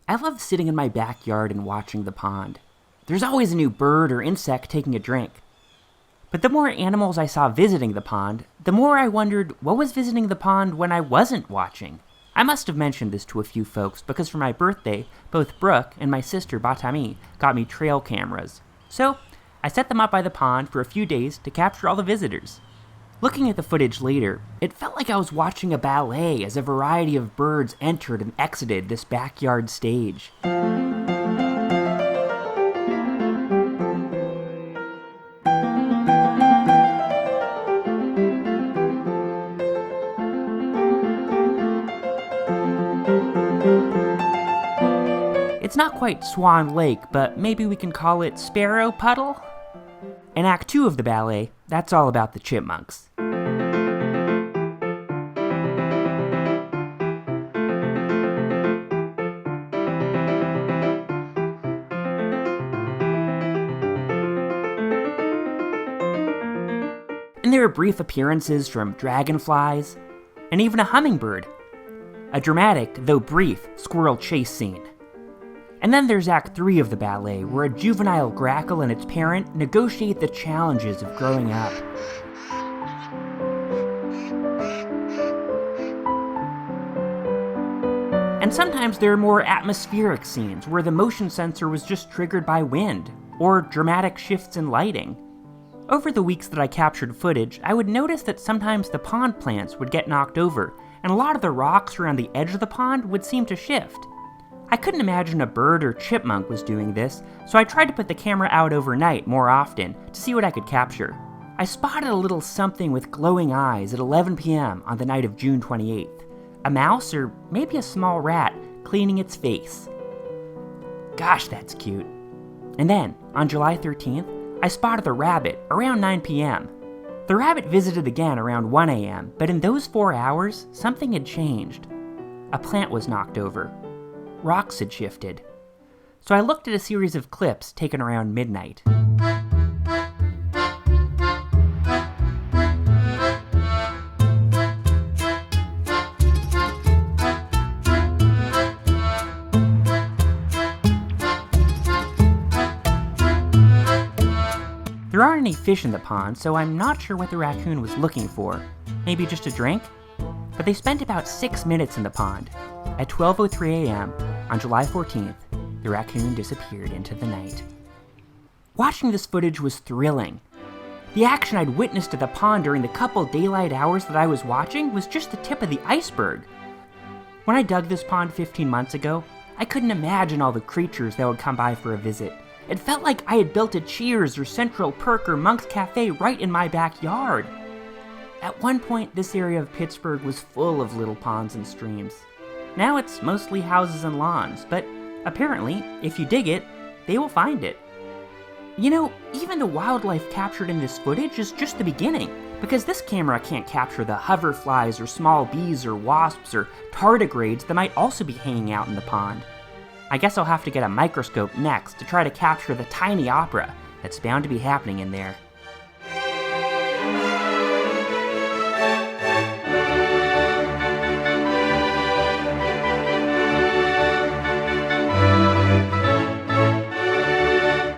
I love sitting in my backyard and watching the pond. There's always a new bird or insect taking a drink. But the more animals I saw visiting the pond, the more I wondered what was visiting the pond when I wasn't watching. I must have mentioned this to a few folks because for my birthday, both Brooke and my sister Batami got me trail cameras. So I set them up by the pond for a few days to capture all the visitors. Looking at the footage later, it felt like I was watching a ballet as a variety of birds entered and exited this backyard stage. It's not quite Swan Lake, but maybe we can call it Sparrow Puddle? In Act 2 of the ballet, that's all about the chipmunks. And there are brief appearances from dragonflies, and even a hummingbird. A dramatic, though brief, squirrel chase scene. And then there's Act 3 of the ballet, where a juvenile grackle and its parent negotiate the challenges of growing up. And sometimes there are more atmospheric scenes, where the motion sensor was just triggered by wind, or dramatic shifts in lighting. Over the weeks that I captured footage, I would notice that sometimes the pond plants would get knocked over, and a lot of the rocks around the edge of the pond would seem to shift. I couldn't imagine a bird or chipmunk was doing this, so I tried to put the camera out overnight more often to see what I could capture. I spotted a little something with glowing eyes at 11 p.m. on the night of June 28th. A mouse or maybe a small rat cleaning its face. Gosh, that's cute. And then, on July 13th, I spotted a rabbit around 9 p.m. The rabbit visited again around 1 a.m., but in those 4 hours, something had changed. A plant was knocked over. Rocks had shifted. So I looked at a series of clips taken around midnight. There aren't any fish in the pond, so I'm not sure what the raccoon was looking for. Maybe just a drink? But they spent about 6 minutes in the pond. At 12:03 a.m. on July 14th, the raccoon disappeared into the night. Watching this footage was thrilling. The action I'd witnessed at the pond during the couple daylight hours that I was watching was just the tip of the iceberg. When I dug this pond 15 months ago, I couldn't imagine all the creatures that would come by for a visit. It felt like I had built a Cheers or Central Perk or Monk's Cafe right in my backyard. At one point, this area of Pittsburgh was full of little ponds and streams. Now it's mostly houses and lawns, but apparently, if you dig it, they will find it. You know, even the wildlife captured in this footage is just the beginning, because this camera can't capture the hoverflies or small bees or wasps or tardigrades that might also be hanging out in the pond. I guess I'll have to get a microscope next to try to capture the tiny opera that's bound to be happening in there.